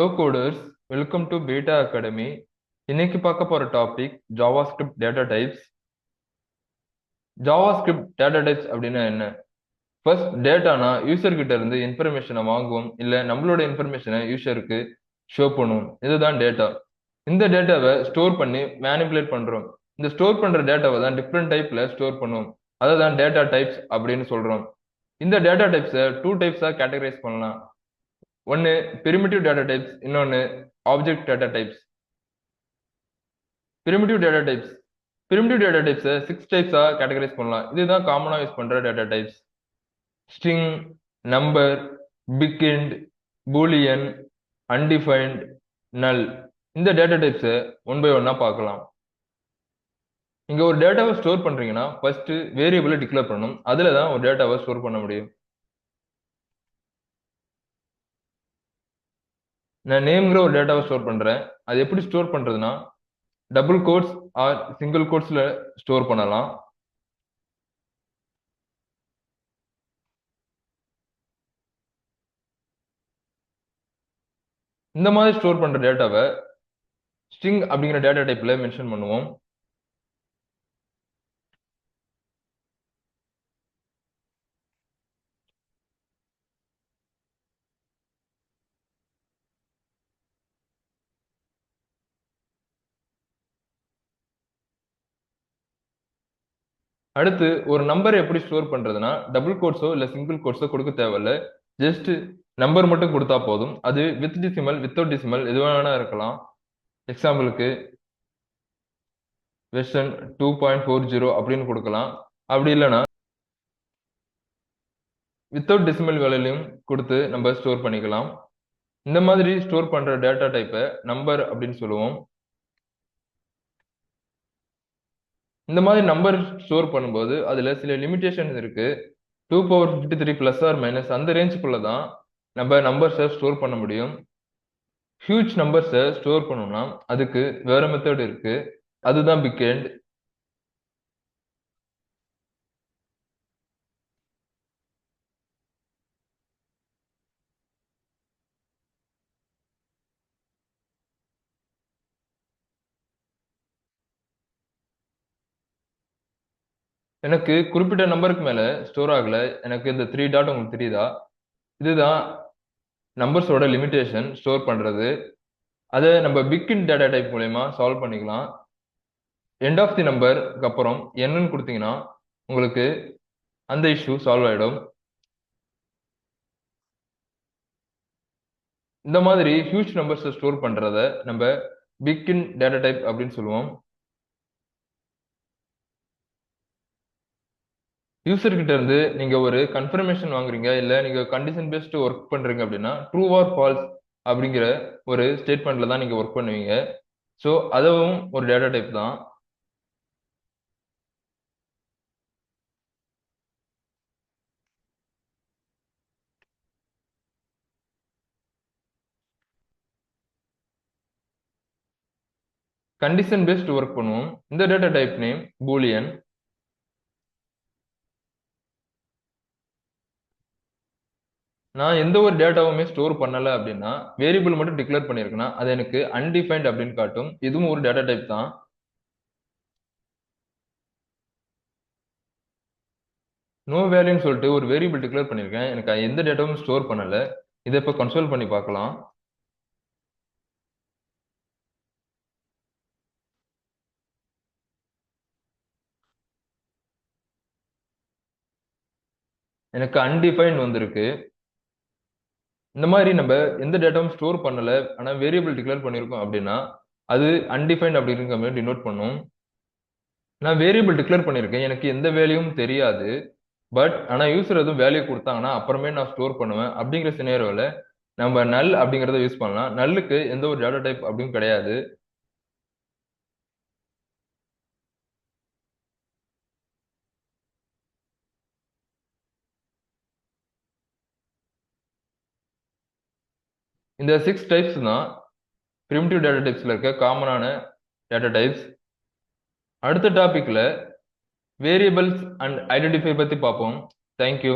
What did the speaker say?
Hello coders, welcome to beta academy. இன்னைக்கு பார்க்க போற topic JavaScript data types. JavaScript data types அப்படின்னா என்ன? ஃபர்ஸ்ட், டேட்டானா யூசர் கிட்ட இருந்து இன்ஃபர்மேஷனை வாங்குவோம், இல்ல நம்மளோட இன்ஃபர்மேஷனை யூசருக்கு ஷோ பண்ணுவோம். இதுதான் டேட்டா. இந்த டேட்டாவை ஸ்டோர் பண்ணி மேனிபுலேட் பண்றோம். இந்த ஸ்டோர் பண்ற டேட்டாவை தான் டிஃப்ரெண்ட் டைப்ல ஸ்டோர் பண்ணுவோம். அதை தான் டேட்டா டைப்ஸ் அப்படின்னு சொல்றோம். இந்த டேட்டா டைப்ஸை டூ டைப்ஸா கேட்டகரைஸ் பண்ணலாம். ஒன்னு பிரிமிட்டிவ் டேட்டா டைப்ஸ், இன்னொன்னு object data types. Primitive data types six டைப்ஸா கேட்டகரைஸ் பண்ணலாம். இதுதான் காமனா யூஸ் பண்ற data types. String, number, big int, boolean, undefined, null. இந்த டேட்டா டைப்ஸை ஒன் பை ஒன்னா பார்க்கலாம். இங்க ஒரு டேட்டாவை ஸ்டோர் பண்றீங்கன்னா ஃபர்ஸ்ட் வேரியபிளை டிக்ளேர் பண்ணணும். அதுல தான் ஒரு டேட்டாவை ஸ்டோர் பண்ண முடியும். நான் நேம்ங்கிற ஒரு டேட்டாவை ஸ்டோர் பண்றேன். அது எப்படி ஸ்டோர் பண்றதுன்னா டபுள் கோட்ஸ் ஆர் சிங்கிள் கோட்ஸ்ல ஸ்டோர் பண்ணலாம். இந்த மாதிரி ஸ்டோர் பண்ற டேட்டாவை ஸ்ட்ரிங் அப்படிங்கிற டேட்டா டைப்ல மென்ஷன் பண்ணுவோம். அடுத்து ஒரு நம்பரை எப்படி ஸ்டோர் பண்றதுன்னா டபுள் கோட்ஸோ இல்ல சிங்கிள் கோட்ஸோ கொடுக்க தேவையில்ல. ஜஸ்ட் நம்பர் மட்டும் கொடுத்தா போதும். அது வித் டிசிமல், வித்தவுட் டிசிமல் எது வேணா இருக்கலாம். எக்ஸாம்பிளுக்கு வெர்ஷன் 2.40 அப்படின்னு கொடுக்கலாம். அப்படி இல்லைன்னா வித்தவுட் டெசிமல் வேல்யூலையும் கொடுத்து நம்ம ஸ்டோர் பண்ணிக்கலாம். இந்த மாதிரி ஸ்டோர் பண்ற டேட்டா டைப்பை நம்பர் அப்படின்னு சொல்லுவோம். இந்த மாதிரி நம்பர் ஸ்டோர் பண்ணும்போது அதுல சில லிமிடேஷன்ஸ் இருக்கு. 2 power 53 பிளஸ் ஆர் மைனஸ் அந்த ரேஞ்சுக்குள்ள தான் நம்ம நம்பர்ஸை ஸ்டோர் பண்ண முடியும். ஹியூஜ் நம்பர்ஸை ஸ்டோர் பண்ணணும்னா அதுக்கு வேற மெத்தட் இருக்கு. அதுதான் பிக் எண்ட். எனக்கு குறிப்பிட்ட நம்பருக்கு மேல ஸ்டோர் ஆகல. எனக்கு இந்த 3 டாட் உங்களுக்கு தெரியுதா? இதுதான் நம்பர்ஸோட லிமிடேஷன் ஸ்டோர் பண்றது. அதை நம்ம பிக் இன் டேட்டா டைப் மூலயமா சால்வ் பண்ணிக்கலாம். எண்ட் ஆஃப் தி நம்பருக்கு அப்புறம் என்னன்னு கொடுத்தீங்கன்னா உங்களுக்கு அந்த இஷ்யூ சால்வ் ஆயிடும். இந்த மாதிரி ஹியூஜ் நம்பர்ஸ் ஸ்டோர் பண்றத நம்ம பிக் இன் டேட்டா டைப் அப்படின்னு சொல்லுவோம். யூசர் கிட்ட இருந்து நீங்க ஒரு கன்ஃபர்மேஷன் வாங்குறீங்க, இல்ல நீங்க கண்டிஷன் பேஸ்ட் ஒர்க் பண்றீங்க அப்படின்னா ட்ரூ ஆர் ஃபால்ஸ் அப்படிங்கிற ஒரு ஸ்டேட்மெண்ட்ல தான் நீங்க ஒர்க் பண்ணுவீங்க. ஸோ அதுவும் ஒரு டேட்டா டைப் தான். கண்டிஷன் பேஸ்ட் ஒர்க் பண்ணுவோம். இந்த டேட்டா டைப் நேம் பூலியன். நான் எந்த ஒரு டேட்டாவுமே ஸ்டோர் பண்ணல அப்படின்னா வேரியபிள் மட்டும் டிக்ளேர் பண்ணிருக்கேன்னா அது எனக்கு அன்டிஃபைன்ட் அப்படின்னு காட்டும். இதுவும் ஒரு டேட்டா டைப் தான். நோ வேல்யூன்னு சொல்லிட்டு ஒரு வேரியபிள் டிக்ளேர் பண்ணிருக்கேன். எனக்கு எந்த டேட்டாவும் ஸ்டோர் பண்ணல. இதை இப்போ கன்சோல் பண்ணி பார்க்கலாம். எனக்கு அன்டிஃபைன்ட் வந்திருக்கு. இந்த மாதிரி நம்ம எந்த டேட்டாவும் ஸ்டோர் பண்ணல, ஆனா வேரியபிள் டிக்ளேர் பண்ணிருக்கோம் அப்படின்னா அது அன்டிஃபைன்ட் அப்படிங்கிற மாதிரி டினோட் பண்ணும். நான் வேரியபிள் டிக்ளேர் பண்ணிருக்கேன், எனக்கு எந்த வேல்யூவும் தெரியாது. பட் ஆனா யூசர் எதுவும் வேல்யூ கொடுத்தாங்கன்னா அப்புறமே நான் ஸ்டோர் பண்ணுவேன். அப்படிங்கிற சினேரியோல நம்ம நல் அப்படிங்கறத யூஸ் பண்ணலாம். நல்லுக்கு எந்த ஒரு டேட்டா டைப் அப்படின்னு கிடையாது. இந்த 6 டைப்ஸ் தான் பிரிமிட்டிவ் டேட்டா டைப்ஸ்ல இருக்க காமனான டேட்டா டைப்ஸ். அடுத்த டாபிக்ல வேரியபிள்ஸ் அண்ட் ஐடென்டிஃபை பத்தி பார்ப்போம். தேங்க்யூ.